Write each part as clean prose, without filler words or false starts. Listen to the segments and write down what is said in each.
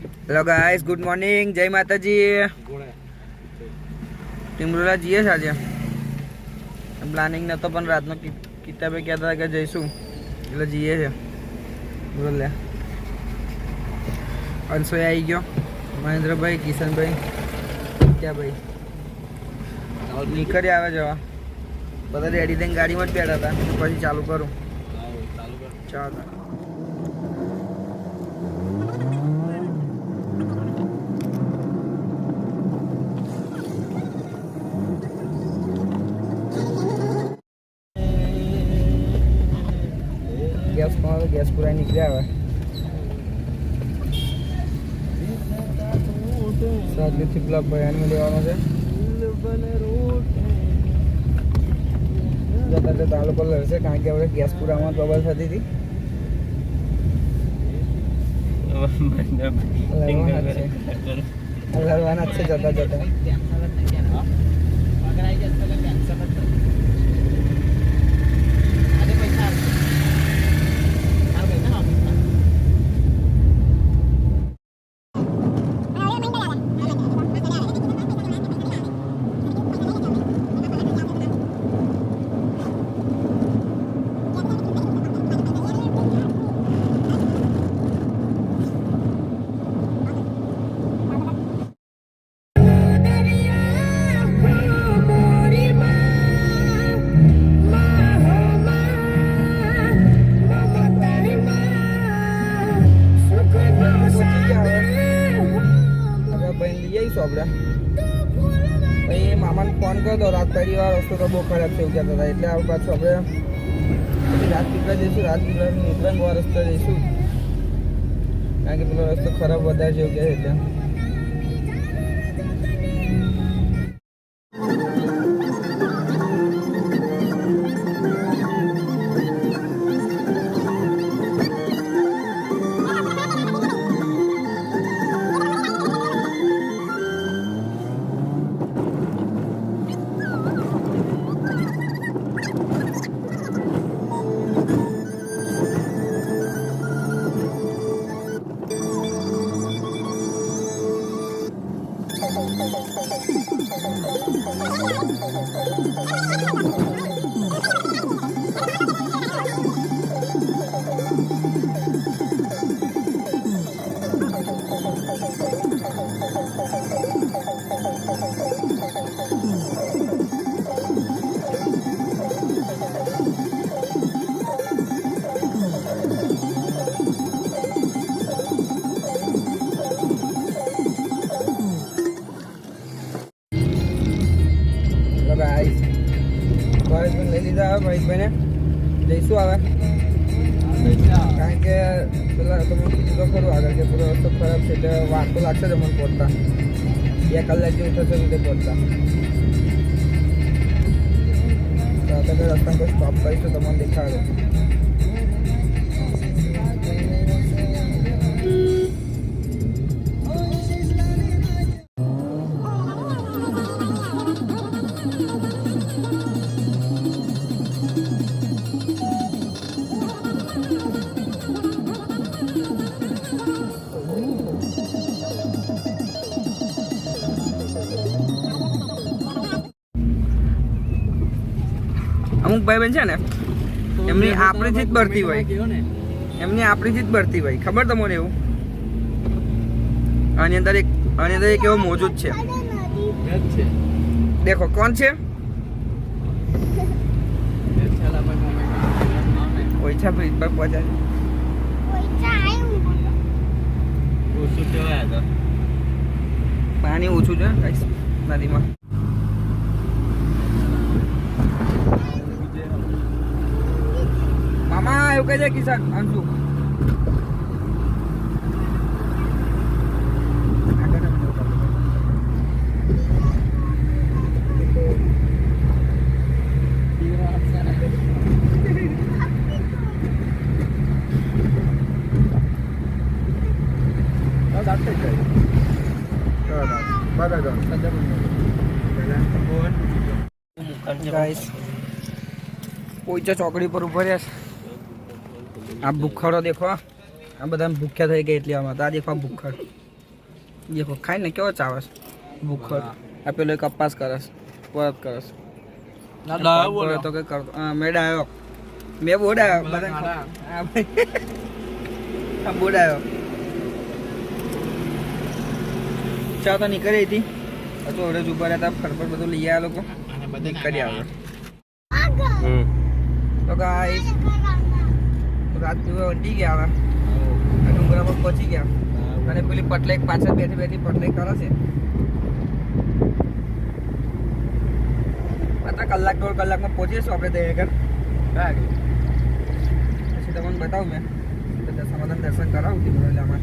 Hello guys, good morning, જય માતાજી. ટીમરોલા જઈએ છે આજે. પ્લાનિંગ નતો પણ રાતનો કિતાબે કહેતા હતા કે જઈશું એટલે જઈએ છે. બોલ લે. અંશોય આવી ગયો, મહેન્દ્રભાઈ, કિશનભાઈ, ક્યાં ભાઈ નીકળી આવે જવા. બધા રેડી થઈને ગાડીમાં જ બેઠા હતા. પછી ચાલુ કરું. ચાલો. ગેસ પૂરા નીકળ્યા હવે. સાદગીથી પેલા બયાનમાં લેવાનો છે. જતા જતા આ લોકો લડશે કારણ કે હવે ગેસ પૂરામાં બબલ થતી હતી. લડવાના જ છે જતા જતા. આપણે મામાને ફોન કર્યો તો રાત પહેલી વાર રસ્તો તો બહુ ખરાબ છે એવું કહેતા હતા એટલે આ પાછું આપણે રાજપીપળા જઈશું. રાજપીપળા નેત્રંગવા રસ્તે જઈશું કારણ કે પેલો રસ્તો ખરાબ વધારે છે એવું કહે છે એટલે. લઈ લીધા મહેશભાઈને જઈશું આવે કારણ કે પેલા તમે કીધું તો ખરું આગળ કે પૂરો રસ્તો ખરાબ છે એટલે વાર તો લાગશે જ અમને પહોંચતા. 2 કલાક જેવું થશે રીતે પહોંચતા. તો રસ્તા પર સ્ટોપ કરીશું તમને દેખાડો. અમુક ભાઈ બહેન છે ને એમની આપણીથી જ ભરતી હોય, એમની આપણીથી જ ભરતી હોય, ખબર તમને એવું. આની અંદર એક એવો મોજૂદ છે. દેખો કોણ છે? ઓછા બ્રિજ પર પહોંચ્યા. પાણી ઓછું છે નદીમાં. મામા એવું કહે છે કિશન અંશુ. ગાઈસ પોઈચા ચોકડી પર ઉભા રહ્યા છે. આ ભૂખડો દેખો, આ બધા ભૂખ્યા થઈ ગયા એટલે આમાં. આ દેખો ભૂખડ દેખો ખાઈને કેવો ચાવસ ભૂખો આ પેલો કપાસ કરસ પરત કરસ તો કે કરતો મેડા આવ્યો મેં બોડાયો બધા બોડાયો ચા તો નીકળી હતી તો ઓરજ ઉપર હતા ફરફર બધું લઈ આવ્યા લોકો નીકળી આવ્યો તો ગાઈસ રાત વંટી ગયા હવે ડુંગરા પર પહોંચી ગયા અને પેલી પટલેક પાછળ બેઠી બેઠી પટલેક કરે છે પતા કલાક 1.5 કલાકમાં પહોંચીશું આપણે ત્યાં આગળ પછી તમને બતાવું મેં સમાધાન દર્શન કરાવું તિરુવલ્લામાં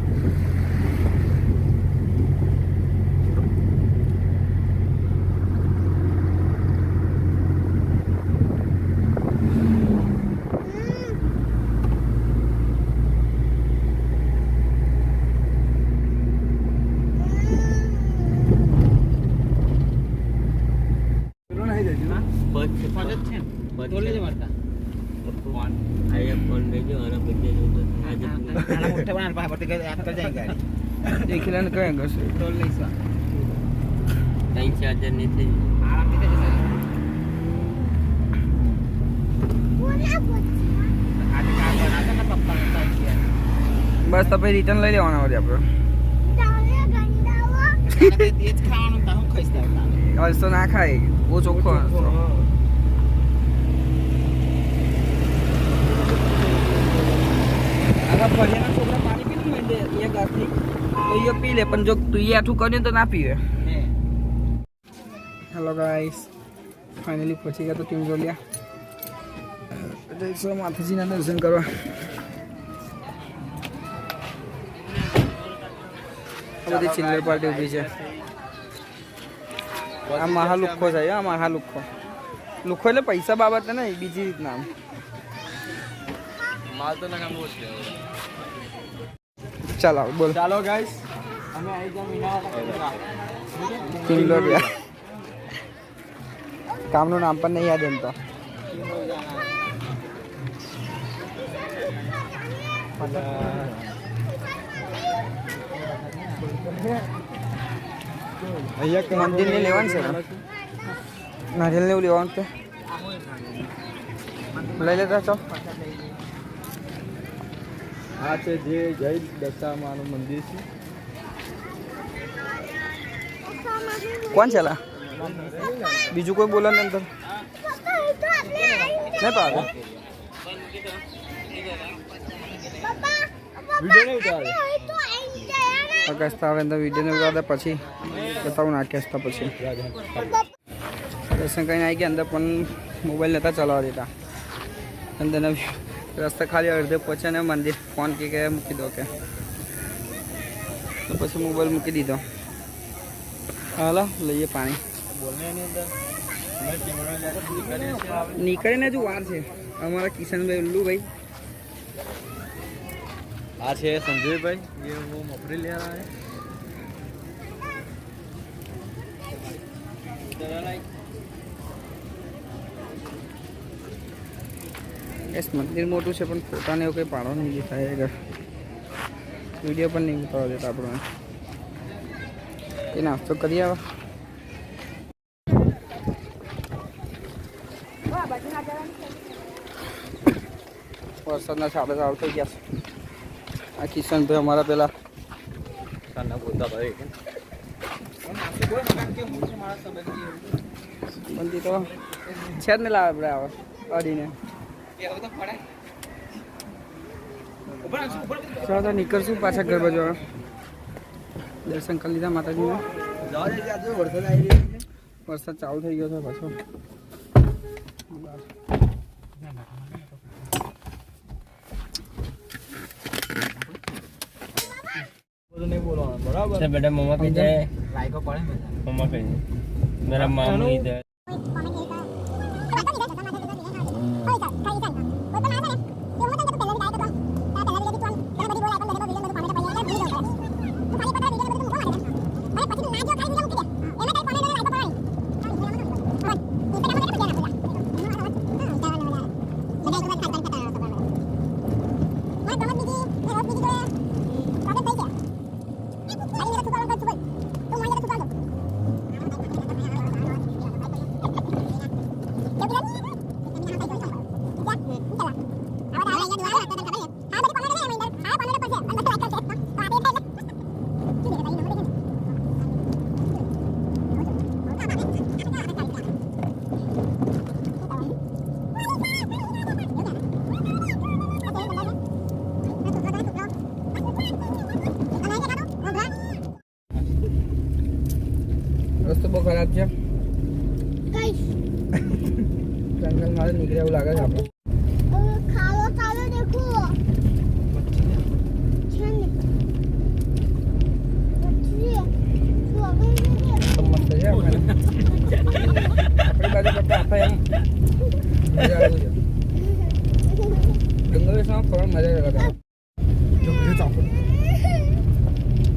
देखिए कहें घर से टोल नहीं सा 3-4 नहीं थे बस तब रिटर्न ले लेवाना होते આપણે तो ना खाए वो ચોખ્ખો अगर बढ़िया छोकरा पानी पी नहीं दे ये गाती तो ये पी ले पण जो तू ये आठू કર્યું તો ના પીવે હેલો ગાઈસ ફાઇનલી પહોંચી ગયા તો ટિંગોલિયા જઈશું માતાજીના દર્શન કરવા બધી ચિલ્લર પાર્ટી ઊભી છે આ મહાલુખો છે આ મહાલુખો લુખો એટલે પૈસા બાબત નહીં બીજી રીતના માલ તો ના કામ છે ચાલો બોલ ચાલો ગાઈસ અમે આવી ગયા મીનાવાળા ટિંગોલિયા કામનું નામ પણ નહીં યાદ એમ તો અહીંયા મંદિર ને લેવાનું છે નારિયેલ ને લેવાનું છે લઈ લેતા છો આ છે જે જય દશામાનું મંદિર છે કોણ છે લા બીજું કોઈ બોલે ને અંદર નહીં પાડે વિડિયો નહીં ઉતારે અગસ્તા આવે તો વિડિયો ને ઉતારે પછી બતાવું નાખ્યા પછી દર્શન કરીને આવી ગયા અંદર પણ મોબાઈલ નહોતા ચલાવવા દેતા અંદરના રસ્તા ખાલી અડધે પહોંચે ને મંદિર ફોન કે મૂકી દો કે તો પછી મોબાઈલ મૂકી દીધો હાલો લઈએ પાણી નીકળીને જ વાર છે અમારા કિશનભાઈ ઉલ્લુભાઈ આ છે સંજયભાઈ ये वो मफरी ले रहा है इस मंदिर मोटू से फोटा ने कोई पाड़ो नहीं दिखाएगा वीडियो पर नहीं उतार देता આપણે એ નાસ્તો કરી આવો વરસાદના સાડા ચાલુ થઈ ગયા છે આ કિશનભાઈ અમારા પેલા સાના બોલતા ભાઈ મંદિર તો છે જ ને લાવે આપણે આવે અડીને ચાલો તો નીકળશું પાછા ઘર બાજુ દર્શન કરી લીધા માતાજીના વરસાદ ચાલુ થઈ ગયો છે પાછો बराबर बेटा मम्मा पे जाए लाइक को पड़े मम्मा पे मेरा मामू इधर રસ્તો બહુ ખરાબ છે જંગલ માં નીકળે એવું લાગે છે આપણે તો મસ્ત છે આપણે આપણી બાજુ કરતા આખા એમ મજા આવે છે જંગલ વિસ્તારમાં ફરવાની મજા જ અલગ આવે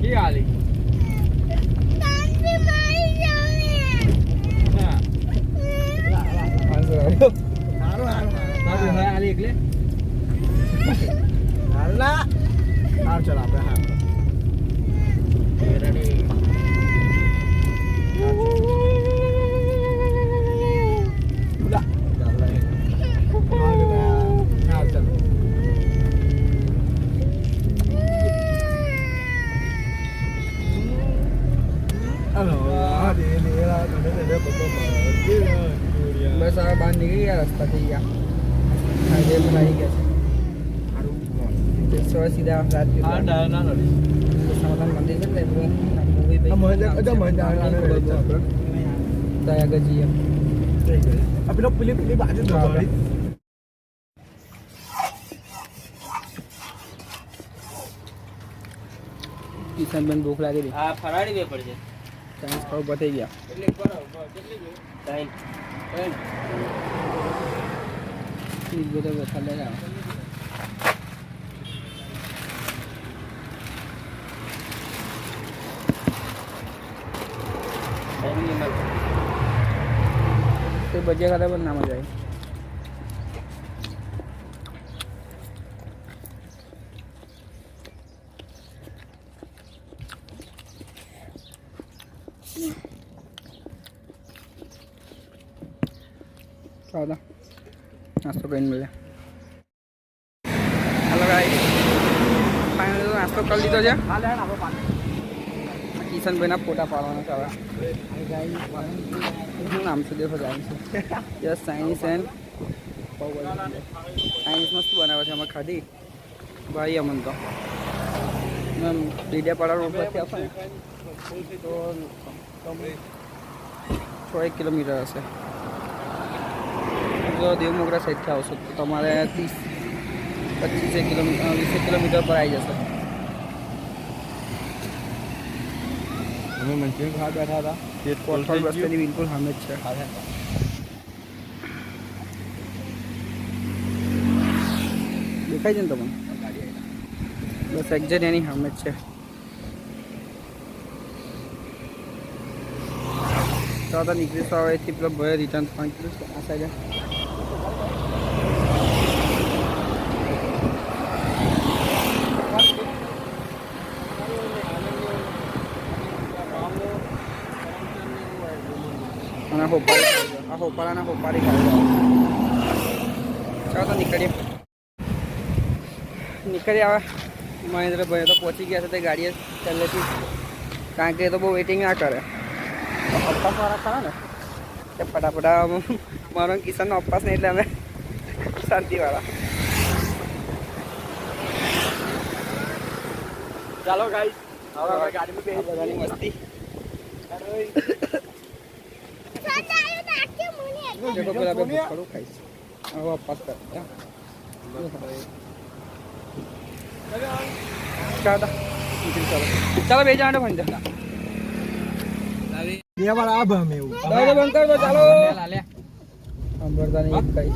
की आली આન્સર આવ્યો बाबू है आली एकले હાલના હાલ ચાલ આપણે હા रेडी હાલ ચાલો હલો આ દે લેલા તને દે બધો બસ હવે બહાર નીકળી ગયા રસ્તા થઈ ગયા હાઈવે પર આવી ગયા છે સવારે સીધા રાજપીપળા हां ना ना સમાધાન મંદિર છે ને એટલે મૂવી આ મજા અદા મજા આને ત્યાં આગળ જઈએ આ પેલો પેલી બાજુ જો ભાઈ કિશનબેન ભૂખ લાગી હતી आ फराड़ी वे पड़ जाए ચાન્સ ખાવ પતી ગયા કેટલી કરો કેટલી જો ટાઈમ પ્લીઝ બધો બેઠા લઈ આવો તે ભજીયા ખાતા પણ ના મજા આવી ચાલો નાસ્તો કરીને મળે હાલો ગાઈ ફાઇનલી તો નાસ્તો કરી લીધો છે હાલે આપણો પાણી કિશનભાઈના ફોટા પાડવાના છે હવે શું નામ છે દેખો જાય છે યસ સાયન્સ એન્ડ સાયન્સ મસ્ત બનાવે છે અમે ખાધી ભાઈ અમન તો ડેડિયાપાડા રોડ પરથી આવશો ને તો 6 કિલોમીટર હશે જો દેવમોગરા સાઈડથી આવશો તો તમારે 30-25 કિલોમીટર 20 કિલોમીટર પર આવી જશે અમે મંચુરિયન ખાવા બેઠા હતા કોઠોલ રસ્તેની બિલકુલ સામે જ છે દેખાય છે ને તમને બસ એક્ઝેક્ટ એની સામે જ છે તો आता નીકળીશું હવે એથી પેલો ભાઈ રિટર્ન પણ કીધું આ સાઈડે અને હોપાળાના હોપારી ખાવા ચાલો તો નીકળીએ હવે મહેન્દ્રભાઈ તો પહોંચી ગયા છે તે ગાડીએ પહેલેથી કારણ કે એ તો બહુ વેઇટિંગ ના કરે અપ્પાસવાળા ખરા ને તે ફટાફટ મારો કિશનનો અપ્પાસ નહીં એટલે અમે શાંતિવાળા ચાલો ગાઈસ હવે ગાડીમાં બેસી બધાની મસ્તી देखो પેલા બે ભૂખડું ખાઈશ હવે અપ્પાસ કર ચાલો ચાલો બે જણા બંધ બે વાર આ ભમે એવું બંધ કર દો ચાલો સાંભળતા નહીં એક કઈ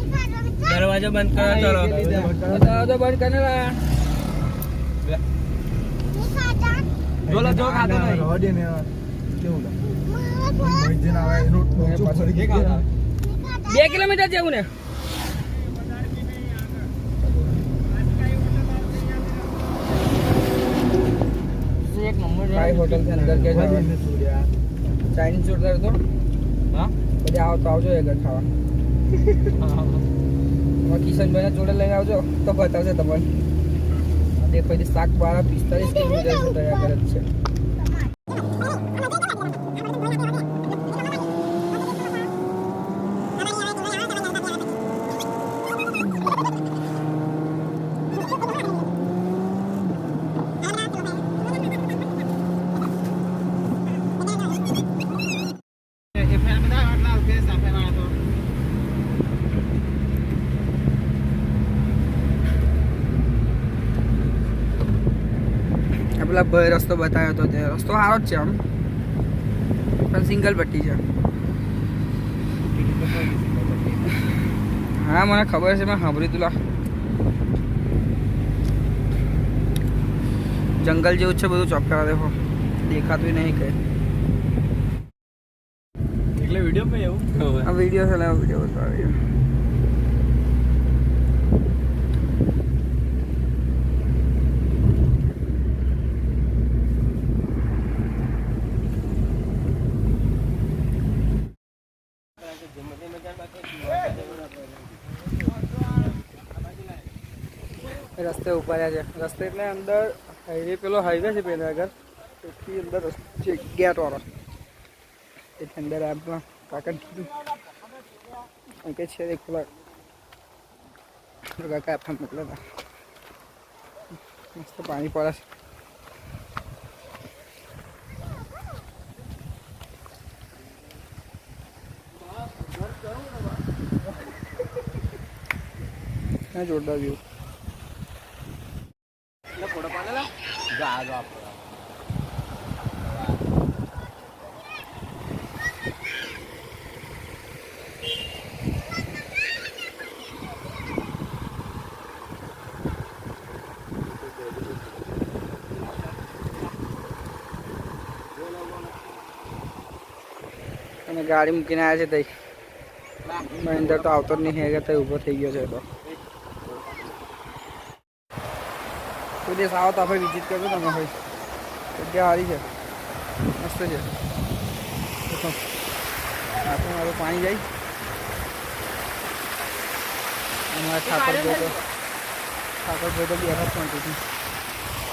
दरवाजा बंद करो चलो દરવાજો બંધ કરીને લા જોલો જો ખાતો નહીં રોડે ને કેવું લાગે ભાઈ આવે એનો પાછળ કે ખાતા 2 કિલોમીટર જેવું ને એક નંબર भाई होटल के अंदर क्या जावा चाइनीज जोरदार तो હા बजे आओ तो आवजो एक खावा किशन भाई जोड़े लઈને આવજો તો બતાવશે તમને દેખો જે શાક 12-45 કિલોમીટર છે તૈયાર કરે છે પેલા ભાઈ રસ્તો બતાવ્યો હતો તે રસ્તો સારો જ છે આમ પણ સિંગલ પટ્ટી છે હા મને ખબર છે મેં સાંભળ્યું તુલા જંગલ જેવું છે બધું ચોક્કસ દેખો દેખાતું નહીં કઈ એટલે વિડીયો માં એવું આ વિડીયો છે વિડીયો બતાવ્યો રસ્તે ઉપાડ્યા છે રસ્તે એટલે અંદર હાઈવે પેલો હાઈવે છે પેલા આગળ તેથી અંદર છે ગેટ વાળો તેથી અંદર આપણા કાકા કીધું કે છે ખુલ્લા કાકા આપણા મોકલા હતા મસ્ત પાણી પડે છે જોરદાર વ્યૂ ફોટો પાડેલા જા જો આપો અને ગાડી મૂકીને આવ્યા છે તઈ મહેન્દ્ર તો આવતો જ નહીં હેગે તઈ ઊભો થઈ ગયો છે તો કોઈ દિવસ આવો તો આપણે વિઝિટ કરજો તમે હોય જગ્યા સારી છે મસ્ત છે આપણે મારું પાણી જાય અમારા ઠાકોરભાઈ તો બેઠા શાંતિથી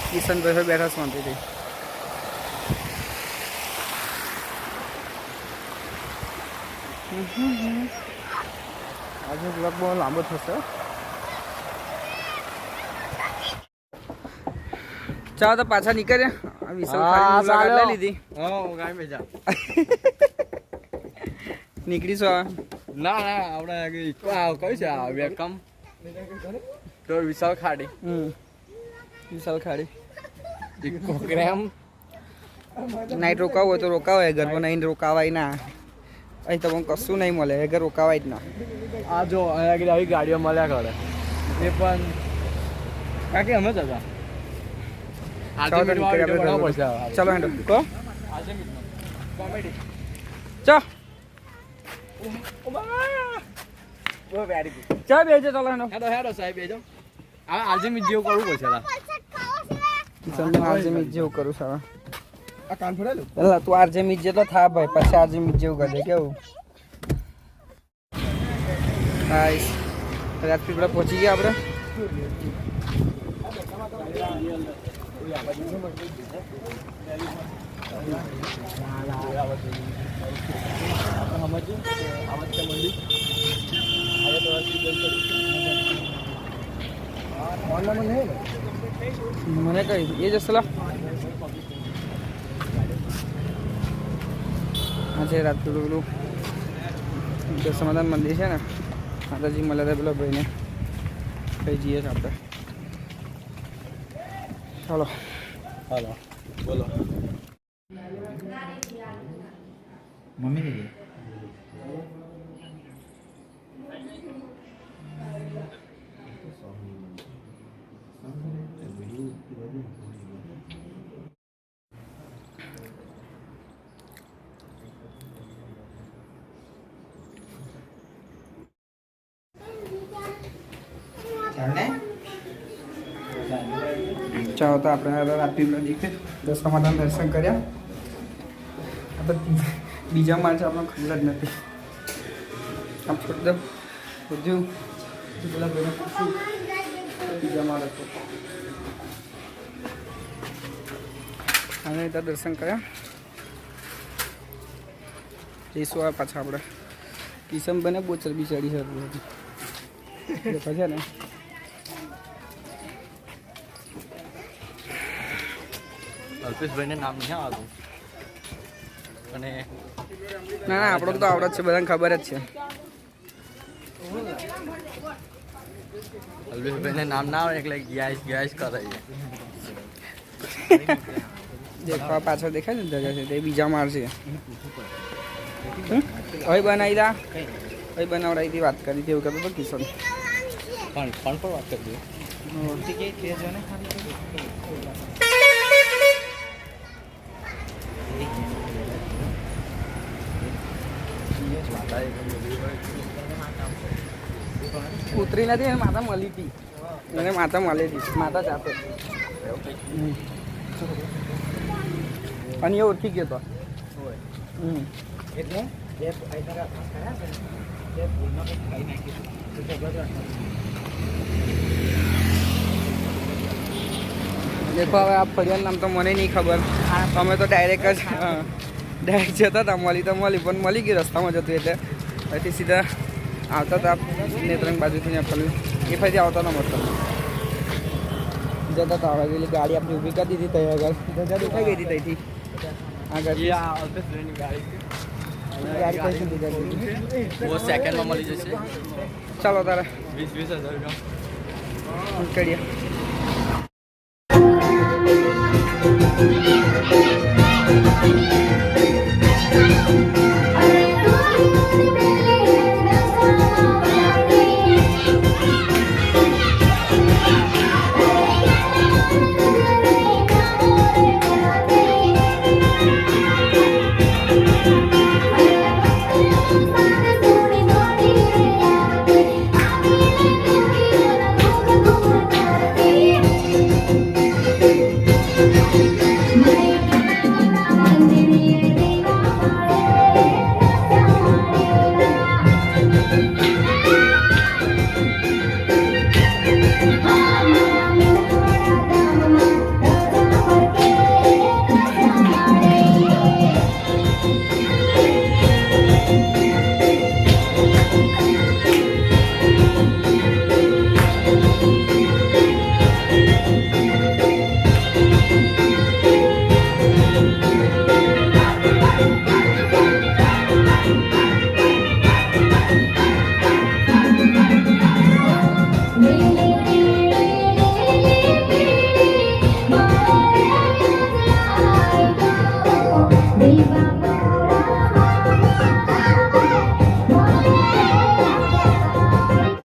કિશનભાઈ બેઠા શાંતિથી આજે બ્લોગ બહુ લાંબો થશે ચાલો તો પાછા નીકળે વિશાલ ખાલી લઈ લીધી હા ગાય મે જા નીકળીશું ના ના આપણે ઇકો આવ કઈ છે આ વેલકમ તો વિશાલ ખાડી વિશાલ ખાડી ઇકો ગ્રામ નાઈટ રોકાવું હોય તો રોકાવાય ઘર પર નહીં રોકાવાય ના અહીં તમને કશું નહીં મળે ઘર રોકાવાય જ ના આ જો અહીંયા આવી ગાડીઓ મળ્યા કરે એ પણ કાકી અમે જ હતા ચાલો હેન્ડો કો ચા ચા બેજો ચાલો હેન્ડો હેડો હેડો સાહેબ બેજો આ આજે મી જેવું કરવું પડશે કિશનને આજે મીજ જેવું કરું સારા આ કાન ફોડેલું પેલા તું આજે મીજ જેટલો થા ભાઈ પછી આજે મીજ જેવું કરજે કેવું ગાઈસ રાજપીપળા પહોંચી ગયા આપણે મને કઈ એ જ સલાહ આ છે રાજપીપળું સમાધાન મંદિર છે ને માતાજી મળ્યા હતા પેલા ભાઈને કઈ જઈએ છીએ આપણે ચાલો હાલો બોલો મમ્મી ચાલો તો આપણે હવે રાજપીપળા દેખે દસમા માતાના દર્શન કર્યા. આ તો બીજા માળ છે, આપણને ખબર જ નથી. આમ એકદમ બધું પેલા ભાઈને પૂછ્યું બીજા માળ હતો. અને ત્યાં દર્શન કર્યા. જઈશું આ પાછા આપણે કિશન બને બહુ ચરબી ચડી છે ને. અલ્પેશભાઈને નામ નહીં આવતું અને ના ના આપણો તો આવડત છે, બધાને ખબર જ છે. અલ્પેશભાઈને નામ ના આવે એટલે ગેસ કરે છે. દેખવા પાછળ દેખાય ને જગ્યા છે તે બીજા માળ છે. હવે બનાવી દા, હવે બનાવડાવી હતી, વાત કરી હતી એવું કહેતો હતો કિશન. પણ વાત કરી ઉતરી નથી એને માતા મળી હતી, એને માતા મળી હતી, માતા જાતે. અને એ ઓળખી ગયો હતો. એટલે દેખો હવે આ ફરિયાદ નામ તો મને નહીં ખબર. અમે તો ડાયરેક્ટ જતા હતા, મળી તો મળી, પણ મળી ગઈ રસ્તામાં જતું એટલે અહીંથી સીધા આવતા હતા નેત્રંગ બાજુથી ફરી એ ફરીથી આવતા હતા મતલબ જતા હતા. હવે પેલી ગાડી આપણી ઊભી કરી દીધી ત્યાં આગળ ધજા દેખાઈ ગઈ હતી ત્યાંથી આગળ. ગાડી કઈ સુધી કરી દીધી સેકન્ડમાં મળી જશે. ચાલો તારે 20,000 કરીએ.